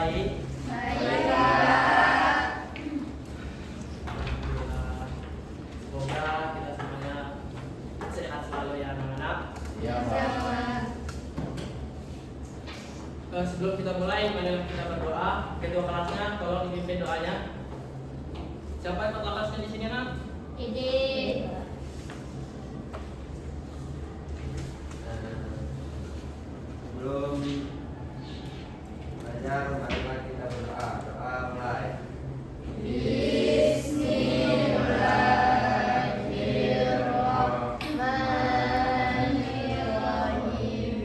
baik? Baik, Pak. Semoga kita semuanya sehat selalu ya anak-anak. Iya, Pak. Sebelum kita mulai, mari kita berdoa. Kedua kelasnya tolong dipimpin doanya. Siapa yang ikut kelasnya di sini, Nak? Ide. Sebelum belajar, marilah kita berdoa. Doa mulai. Bismillahirrahmanirrahim.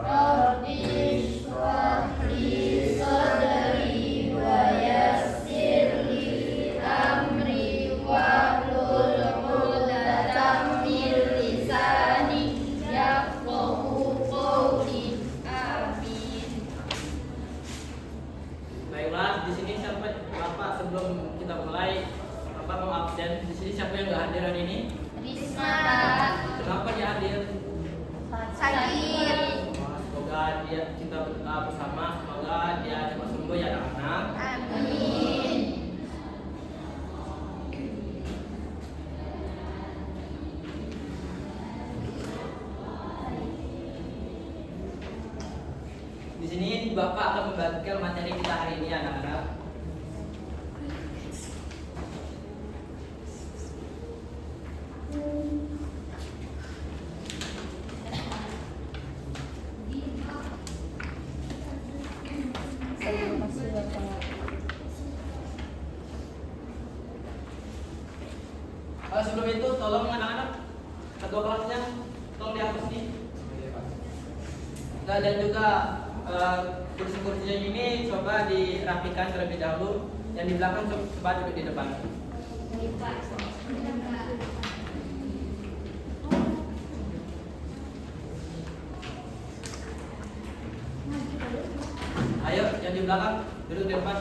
Rabbi shrah li sadri wa yassir li amri wahlul 'uqdatam min lisani yafqahu qawli. Amin. Baiklah, di sini siapa Bapak sebelum kita mulai Bapak mau absen. Di sini siapa yang nggak hadir hari ini? Risma. Kenapa dia hadir? Sakit. Semoga kita berdoa bersama, semoga dia cepat sembuh ya anak-anak. Amin. Di sini Bapak akan membagikan materi kita hari ini anak-anak. Sebelum itu tolong anak-anak kedua kelasnya tolong dihapus nih. Nah, dan juga kursi-kursinya ini coba dirapikan terlebih dahulu. Yang di belakang coba duduk di depan. Ayo, yang di belakang duduk di depan.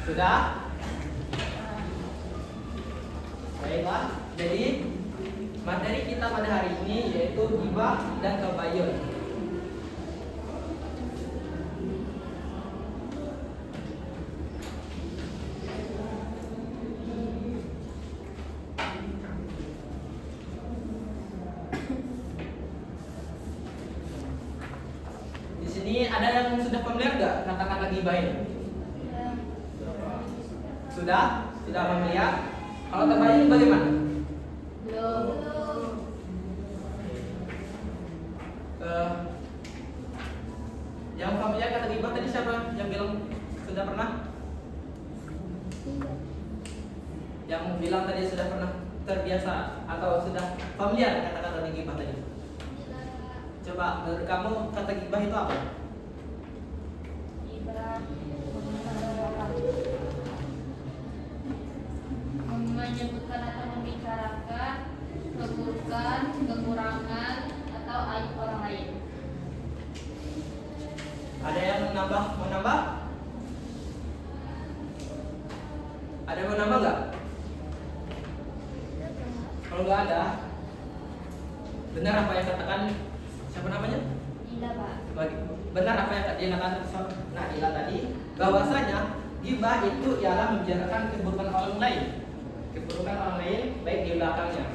Sudah? Baiklah, jadi materi kita pada hari ini yaitu ghibah dan tabayun. Di sini ada yang sudah familiar nggak kata-kata ghibah ini? Sudah? Sudah familiar? Kalau tabayun bagaimana? Belum. Yang familiar kata ghibah tadi siapa? Yang bilang sudah pernah? Yang bilang tadi sudah pernah terbiasa atau sudah familiar kata-kata ghibah tadi? Coba menurut kamu kata ghibah itu apa? Menyebutkan atau membicarakan keburukan, kekurangan atau aib orang lain. Ada yang menambah? Mau nambah? Ada yang mau nambah nggak? Kalau nggak ada, benar apa yang katakan siapa namanya? Tidak, Pak. Benar apa yang dia katakan Naila tadi, bahwasanya ghibah itu ialah membicarakan keburukan orang lain. Keburukan orang lain baik di belakangnya,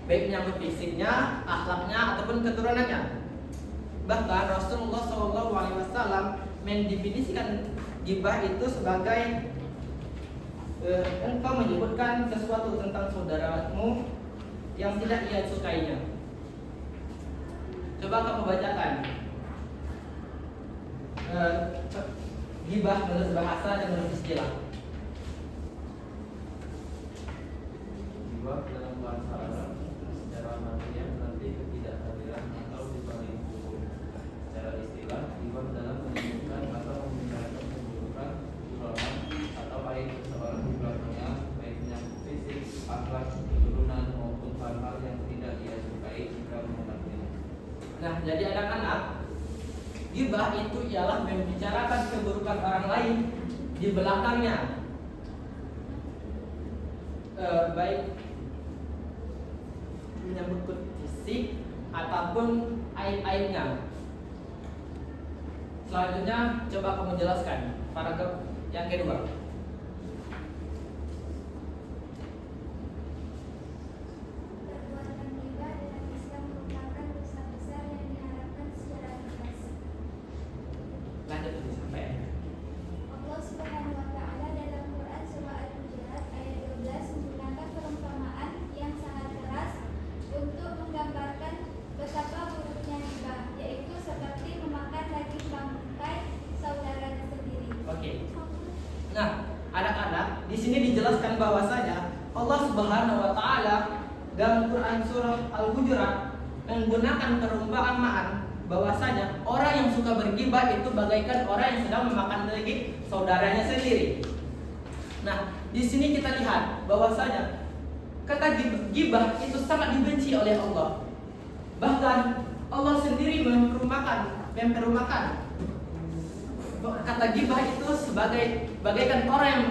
baik menyangkut fisiknya, akhlaknya ataupun keturunannya. Bahkan Rasulullah SAW mendefinisikan ghibah itu sebagai engkau menyebutkan sesuatu tentang saudaramu yang tidak ia sukainya. Coba kamu bacakan ghibah menurut bahasa dan menurut istilah. Ghibah dalam bahasa Arab secara manusia berarti ketidakhadiran atau dibalik hukum. Secara istilah, ghibah dalam menyebutkan atau membicarakan keburukan, kekurangan atau aib seseorang di belakangnya, baik menyangkut Nah, jadi anak-anak, ghibah itu ialah membicarakan keburukan orang lain di belakangnya, baik menyebut fisik ataupun aib-aibnya. Selanjutnya coba kamu jelaskan paragraf yang kedua. Perbuatan ghibah dalam Islam merupakan dosa besar yang diharapkan secara tegas. Lanjut dulu sampai. Allah Subhanahu wa taala dalam Quran surah Al-Hujurat ayat 12 menggunakan perumpamaan yang sangat keras untuk menggambarkan betapa buruknya ghibah, yaitu seperti memakan daging bangkai saudaranya sendiri. Oke. Nah, anak-anak, di sini dijelaskan bahwasanya Allah Subhanahu wa taala dalam Quran surah Al-Hujurat menggunakan perumpamaan bahwasanya orang yang suka bergibah itu bagaikan orang yang sedang memakan daging saudaranya sendiri. Nah, di sini kita lihat bahwasanya kata gibah itu sangat dibenci oleh Allah. Bahkan Allah sendiri memperumpakan kata gibah itu sebagai bagaikan orang yang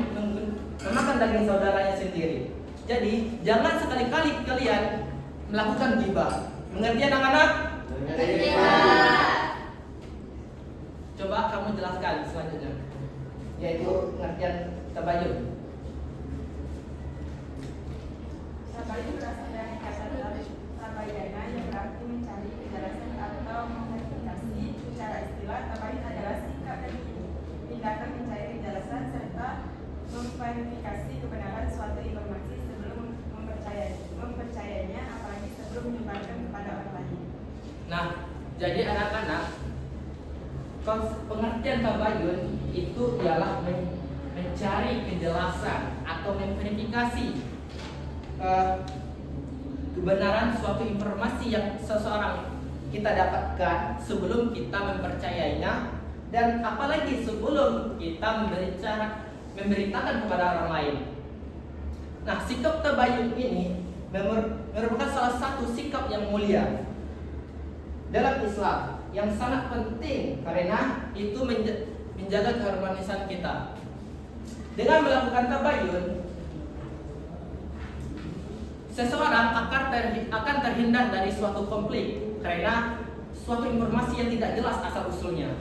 memakan daging saudaranya sendiri. Jadi jangan sekali-kali kalian melakukan gibah. Mengerti anak-anak? Mengerti. Coba kamu jelaskan selanjutnya, yaitu pengertian tabayun. Tabayun berasal dari kata tabayana yang berarti mencari kejelasan atau memverifikasi. Secara istilah, tabayun adalah sikap dan tindakan mencari kejelasan serta memverifikasi kebenaran suatu informasi sebelum mempercayainya, apalagi sebelum menyebarkan kepada orang lain. Nah, jadi anak-anak, pengertian tabayun itu ialah mencari kejelasan atau memverifikasi kebenaran suatu informasi yang seseorang kita dapatkan sebelum kita mempercayainya, dan apalagi sebelum kita memberitakan kepada orang lain. Nah, sikap tabayun ini merupakan salah satu sikap yang mulia dalam Islam yang sangat penting karena itu menjaga keharmonisan kita. Dengan melakukan tabayun, seseorang akan terhindar dari suatu konflik karena suatu informasi yang tidak jelas asal usulnya.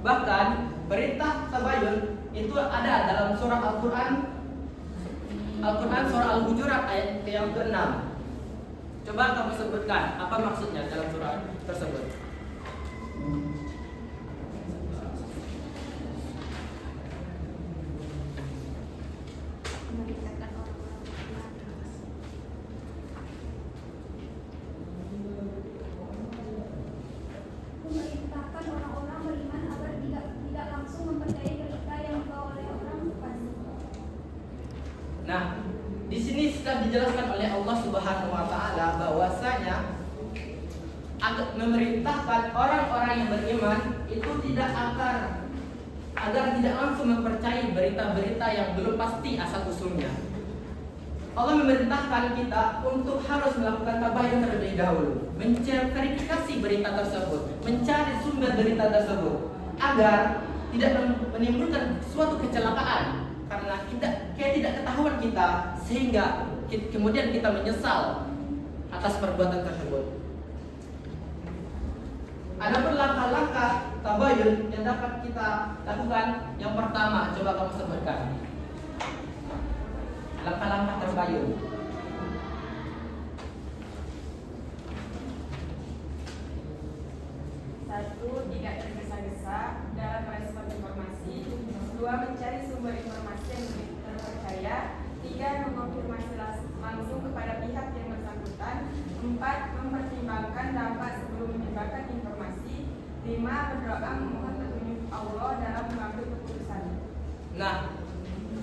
Bahkan perintah tabayun itu ada dalam surah Al-Quran surah Al-Hujurat ayat yang ke-6. Coba kamu sebutkan apa maksudnya dalam surah tersebut. Memerintahkan orang-orang beriman agar tidak langsung mempercayai berita yang dibawa oleh orang fasik. Nah, di sini sudah dijelaskan oleh Allah Subhanahu wa taala bahwasanya agar memerintahkan orang-orang yang beriman itu agar tidak langsung mempercayai berita-berita yang belum pasti asal usulnya. Allah memerintahkan kita untuk harus melakukan tabayun terlebih dahulu, memverifikasi berita tersebut, mencari sumber berita tersebut agar tidak menimbulkan suatu kecelakaan karena tidak ketahuan kita, sehingga kemudian kita menyesal atas perbuatan tersebut. Adapun langkah-langkah tabayun yang dapat kita lakukan, yang pertama coba kamu sebutkan langkah-langkah tabayun. Satu, tidak tergesa-gesa dalam merespon informasi. Dua, mencari sumber informasi yang terpercaya. Tiga, mengonfirmasi langsung kepada pihak yang bersangkutan. Empat, mempertimbangkan dampak sebelum menyebarkan informasi. Lima, berdoa memohon petunjuk Allah dalam mengambil keputusan. Nah,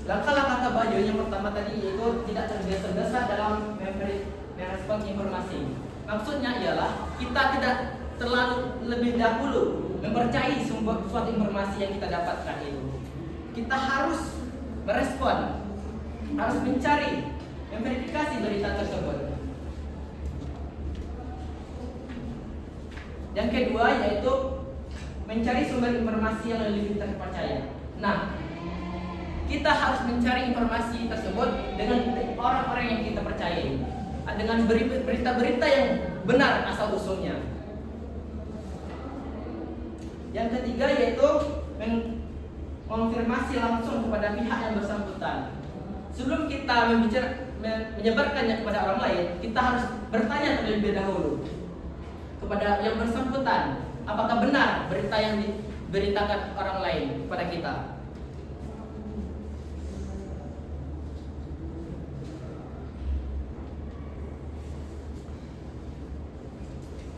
langkah-langkah tabayun yang pertama tadi yaitu tidak tergesa-gesa dalam merespon informasi. Maksudnya ialah kita tidak terlalu lebih dahulu mempercayai suatu informasi yang kita dapatkan itu. Kita harus merespon, harus mencari, memverifikasi berita tersebut. Yang kedua yaitu mencari sumber informasi yang lebih terpercaya. Nah, kita harus mencari informasi tersebut dengan orang-orang yang kita percayai, dengan berita-berita yang benar asal usulnya. Yang ketiga yaitu mengonfirmasi langsung kepada pihak yang bersangkutan. Sebelum kita menyebarkannya kepada orang lain, kita harus bertanya terlebih dahulu kepada yang bersangkutan, apakah benar berita yang diberitakan orang lain kepada kita.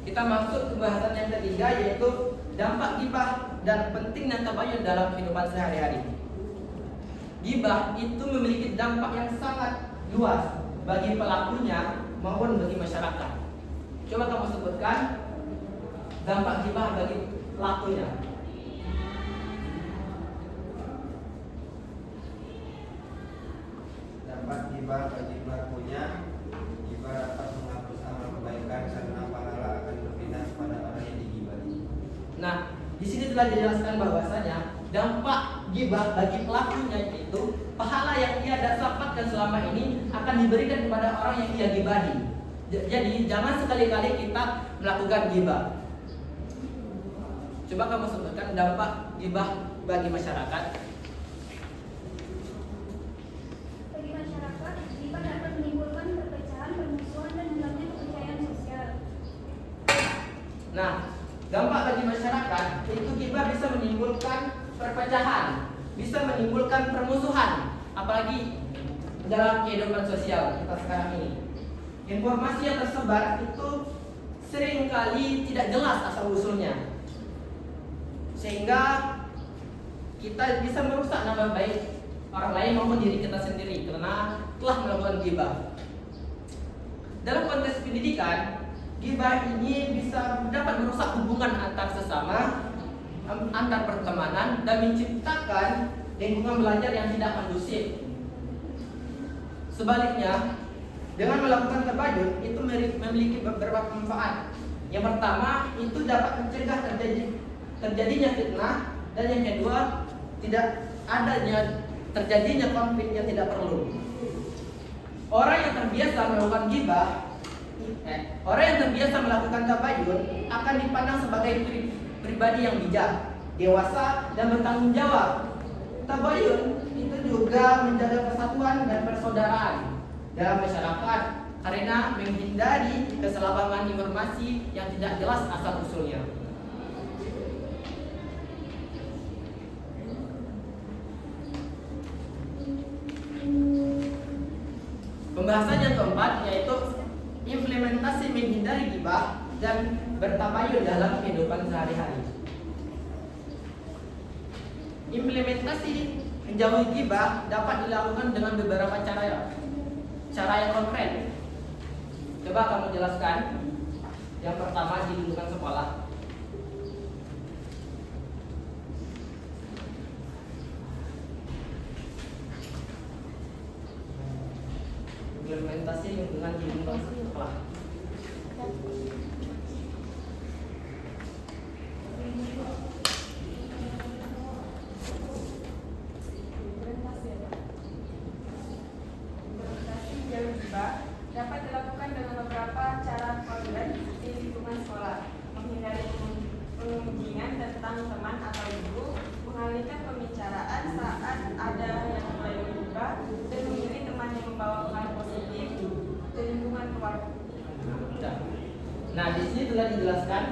Kita masuk ke bahasan yang ketiga yaitu dampak ghibah dan pentingnya tabayun dalam kehidupan sehari-hari. Ghibah itu memiliki dampak yang sangat luas bagi pelakunya maupun bagi masyarakat. Coba kamu sebutkan dampak ghibah bagi pelakunya. Dampak ghibah bagi pelakunya, ghibah dapat menghapus amal kebaikan karena pahala akan berpindah kepada orang yang dighibahi. Nah, di sini telah dijelaskan bahwasanya dampak ghibah bagi pelakunya itu pahala yang ia dapatkan selama ini akan diberikan kepada orang yang ia ghibahi. Jadi jangan sekali-kali kita melakukan ghibah. Coba kamu sebutkan dampak ghibah bagi masyarakat. Bagi masyarakat, ghibah dapat menimbulkan perpecahan, permusuhan, dan hilangnya kepercayaan sosial. Nah, dampak bagi masyarakat itu ghibah bisa menimbulkan perpecahan, bisa menimbulkan permusuhan, apalagi dalam kehidupan sosial kita sekarang ini. Informasi yang tersebar itu seringkali tidak jelas asal usulnya, sehingga kita bisa merusak nama baik orang lain maupun diri kita sendiri karena telah melakukan ghibah. Dalam konteks pendidikan, ghibah ini bisa dapat merusak hubungan antar sesama, antar pertemanan, dan menciptakan lingkungan belajar yang tidak kondusif. Sebaliknya, dengan melakukan tabayun itu memiliki beberapa manfaat. Yang pertama, itu dapat mencegah terjadinya fitnah, dan yang kedua, tidak adanya terjadinya konflik yang tidak perlu. Orang yang terbiasa melakukan ghibah, orang yang terbiasa melakukan tabayun akan dipandang sebagai pribadi yang bijak, dewasa, dan bertanggung jawab. Tabayun itu juga menjaga persatuan dan persaudaraan dalam masyarakat karena menghindari kesalahpahaman informasi yang tidak jelas asal usulnya. Pembahasan yang keempat yaitu implementasi menghindari ghibah dan bertabayun dalam kehidupan sehari-hari. Implementasi menjauhi ghibah dapat dilakukan dengan beberapa cara yang konkret. Coba kamu jelaskan. Yang pertama di lingkungan sekolah. Implementasi lingkungan di lingkungan sekolah. Dapat dilakukan dengan beberapa cara konkret di lingkungan sekolah, menghindari pengunjingan tentang teman atau guru, mengalihkan pembicaraan saat ada yang mulai berubah, dan memilih teman yang membawa pengaruh positif di lingkungan keluarga. Nah, di sini telah dijelaskan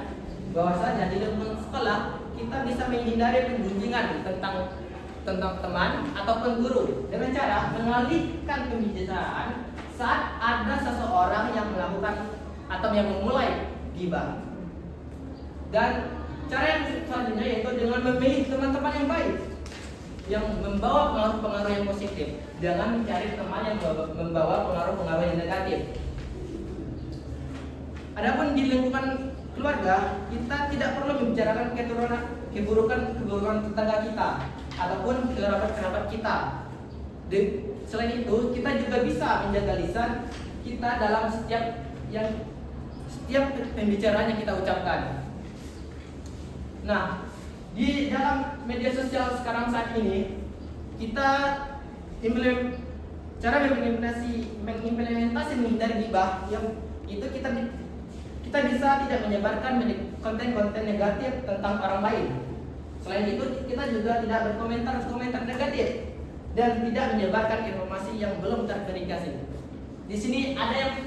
bahwasanya di lingkungan sekolah kita bisa menghindari pengunjingan tentang teman ataupun guru dengan cara mengalihkan pembicaraan saat ada seseorang yang melakukan atau yang memulai ghibah. Dan cara yang selanjutnya yaitu dengan memilih teman-teman yang baik, yang membawa pengaruh-pengaruh yang positif, jangan mencari teman yang membawa pengaruh-pengaruh yang negatif. Adapun di lingkungan keluarga, kita tidak perlu membicarakan keburukan tetangga kita ataupun kerabat-kerabat kita. Selain itu, kita juga bisa menjaga lisan kita dalam setiap pembicaraan yang kita ucapkan. Nah, di dalam media sosial sekarang saat ini, kita cara mengimplementasi menghindari gibah yang itu kita bisa tidak menyebarkan konten-konten negatif tentang orang lain. Selain itu, kita juga tidak berkomentar negatif dan tidak menyebarkan informasi yang belum terverifikasi. Di sini ada yang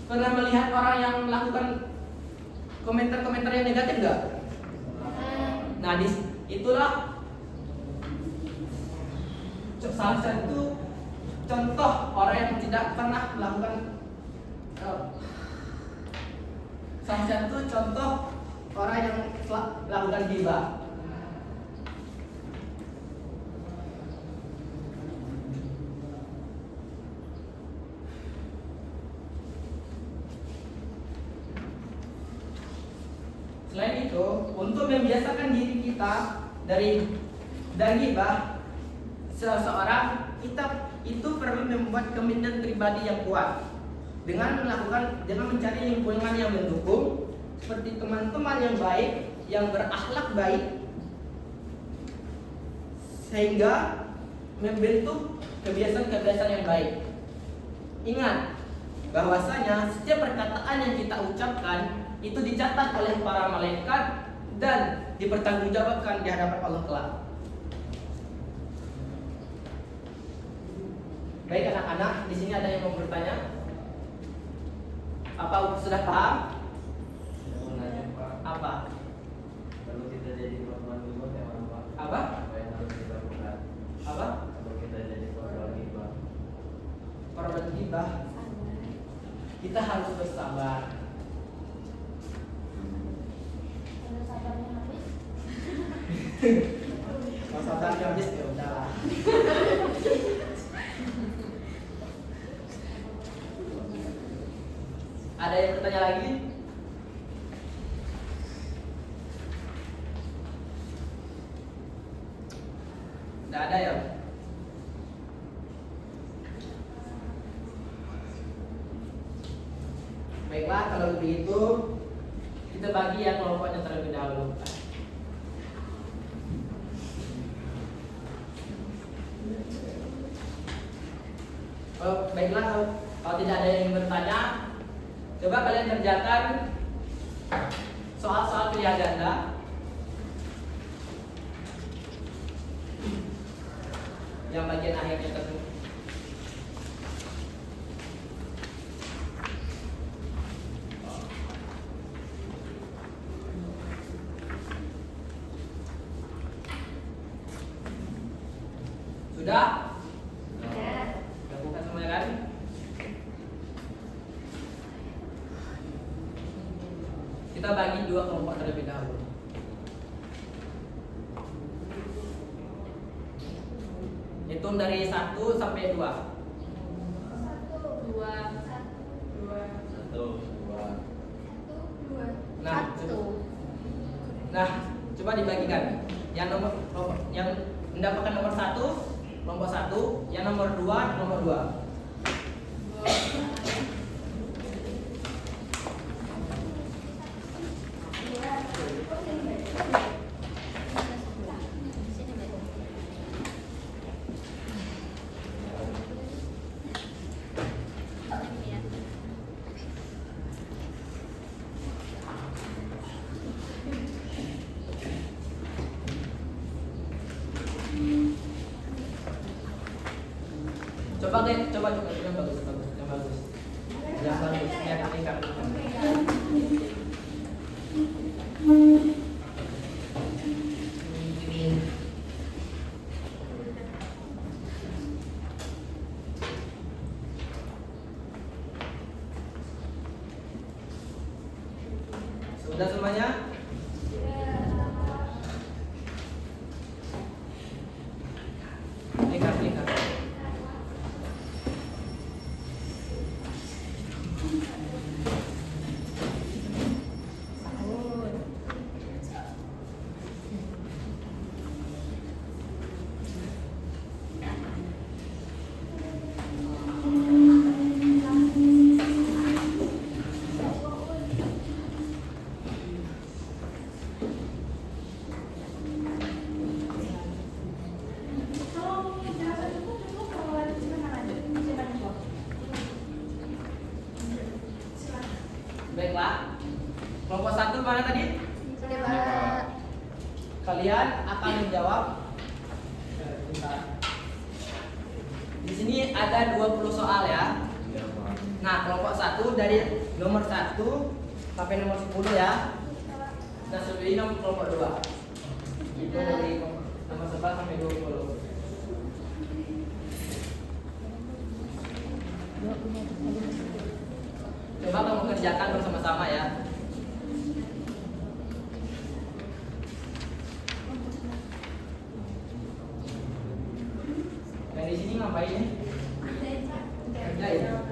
pernah melihat orang yang melakukan komentar-komentar yang negatif nggak? Nah, itulah salah satu contoh orang yang tidak pernah melakukan salah satu contoh orang yang melakukan gibah. Selain itu, untuk membiasakan diri kita dari gibah seseorang, kita itu perlu membuat komitmen pribadi yang kuat dengan mencari lingkungan yang mendukung, seperti teman-teman yang baik, yang berakhlak baik, sehingga membentuk kebiasaan-kebiasaan yang baik. Ingat bahwasanya setiap perkataan yang kita ucapkan itu dicatat oleh para malaikat dan dipertanggungjawabkan di hadapan Allah kelak. Baik anak-anak, di sini ada yang mau bertanya? Apa sudah paham? Saya mau nanya, Pak. Apa? Kalau kita jadi korban gibah kayak mana, Pak? Apa? Apa yang harus kita lakukan? Apa? Kalau kita jadi korban gibah. Korban gibah, kita harus bersabar. Kalau sabarnya habis, Kalau sabarnya habis ya udahlah. Ada yang bertanya lagi? Tidak ada ya? Baiklah, kalau begitu kita bagi yang kelompoknya terlebih dahulu. Baiklah, kalau tidak ada yang bertanya, coba kalian kerjakan soal-soal pilihan ganda. Yang bagian akhirnya tentu. Sudah? Lakukan semuanya kan? Kita bagi dua kelompok terlebih dahulu. Hitung dari 1 sampai 2. 2, 2, 1, 2. Nah, coba dibagikan. Yang mendapatkan nomor 1, kelompok 1, yang nomor 2, nomor 2. Coba deh, coba yang bagus. Yang bagus, yang tingkat. Sudah semuanya? Tingkat. Baiklah. Kelompok 1 mana tadi? Kalian akan menjawab. Di sini ada 20 soal ya. Nah, kelompok 1 dari nomor 1 sampai nomor 10 ya. Nah, seperti ini kelompok 2. Itu dari nomor 11 sampai 20. Coba kamu kerjakan bersama-sama ya. Yang di sini ngapain? Kerjain.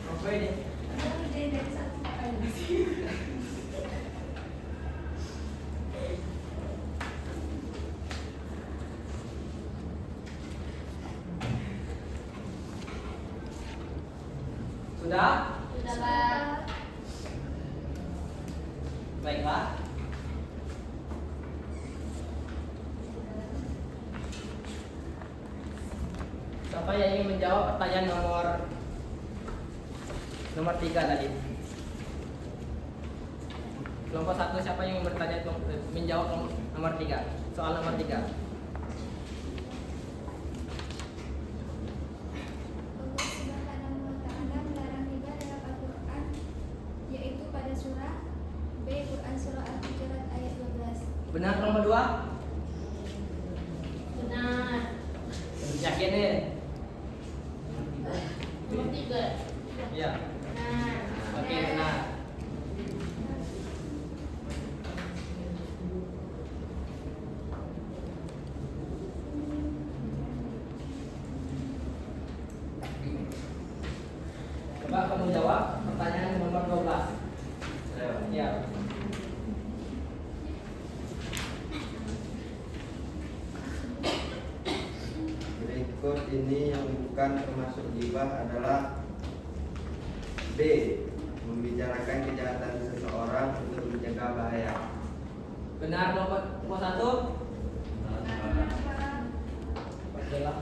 Apa ini? Sudah? Sudah, Pak. Baiklah. Siapa yang ingin menjawab pertanyaan nomor 3 tadi? Kelompok 1 siapa yang ingin menjawab nomor 3? Soal nomor 3. Allah Subhanahu wa Ta'ala melarang riba dalam Al-Quran, yaitu pada surah B, Quran surah Al-Hujurat ayat 12. Benar nomor 2? Benar. Yakin nih? Nomor 3. Iya. Benar. Oke, benar. Coba kamu jawab pertanyaan nomor 12. Ya. Berikut ini yang bukan termasuk ghibah adalah B. Membicarakan kejahatan seseorang untuk mencegah bahaya. Benar nomor 1? Oke lah.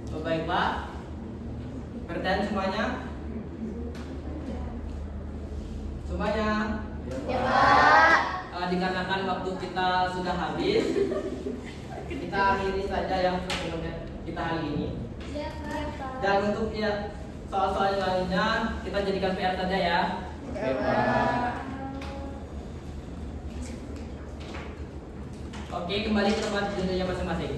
Oh, baiklah. Pertanyaan semuanya? Semuanya? Ya, Pak. Dikarenakan waktu kita sudah habis, kita akhiri saja yang sebelumnya kita hari ini. Ya, Pak. Dan untuk ya soal-soal lainnya kita jadikan PR saja ya. Oke, Pak. Oke, kembali ke tempat duduknya masing-masing.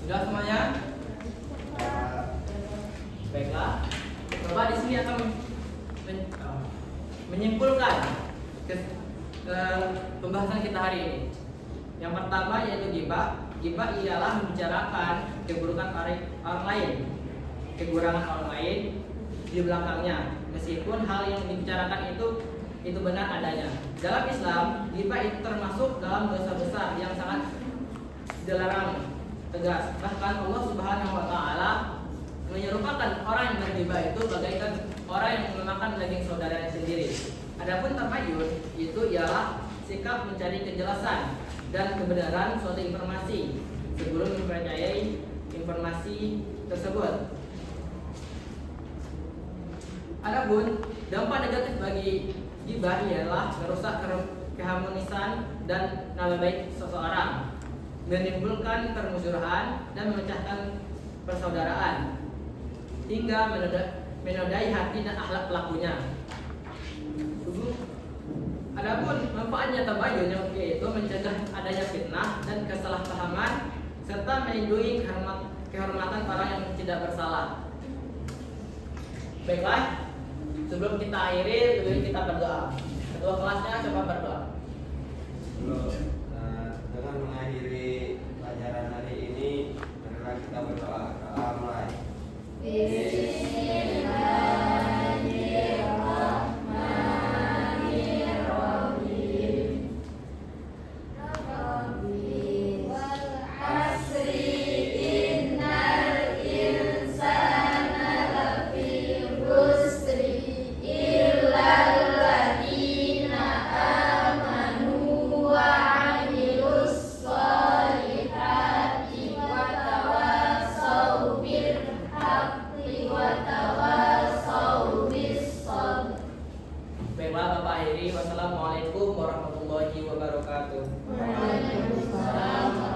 Sudah semuanya? Baiklah. Bapak di sini akan menyimpulkan ke pembahasan kita hari ini. Yang pertama yaitu ghibah. Ghibah ialah membicarakan keburukan orang lain, kekurangan orang lain di belakangnya. Meskipun hal yang dibicarakan itu itu benar adanya. Dalam Islam, ghibah itu termasuk dalam dosa besar yang sangat dilarang tegas. Bahkan Allah Subhanahu wa taala menyerupakan orang yang berghibah itu bagaikan orang yang memakan daging saudaranya sendiri. Adapun tabayun itu ialah sikap mencari kejelasan dan kebenaran suatu informasi sebelum mempercayai informasi tersebut. Adapun dampak negatif bagi ghibah ialah merusak keharmonisan dan nama baik seseorang, menimbulkan permusuhan dan memecahkan persaudaraan, hingga menodai hati dan akhlak pelakunya. Adapun manfaatnya tabayun yaitu mencegah adanya fitnah dan kesalahpahaman serta melindungi kehormatan orang yang tidak bersalah. Baiklah, sebelum kita akhiri, lebih kita berdoa. Ketua kelasnya coba berdoa. Dengan mengakhiri pelajaran hari ini, marilah kita berdoa. Mulai. Baiklah, Bapak akhiri. Wassalamualaikum warahmatullahi wabarakatuh. Waalaikumsalam.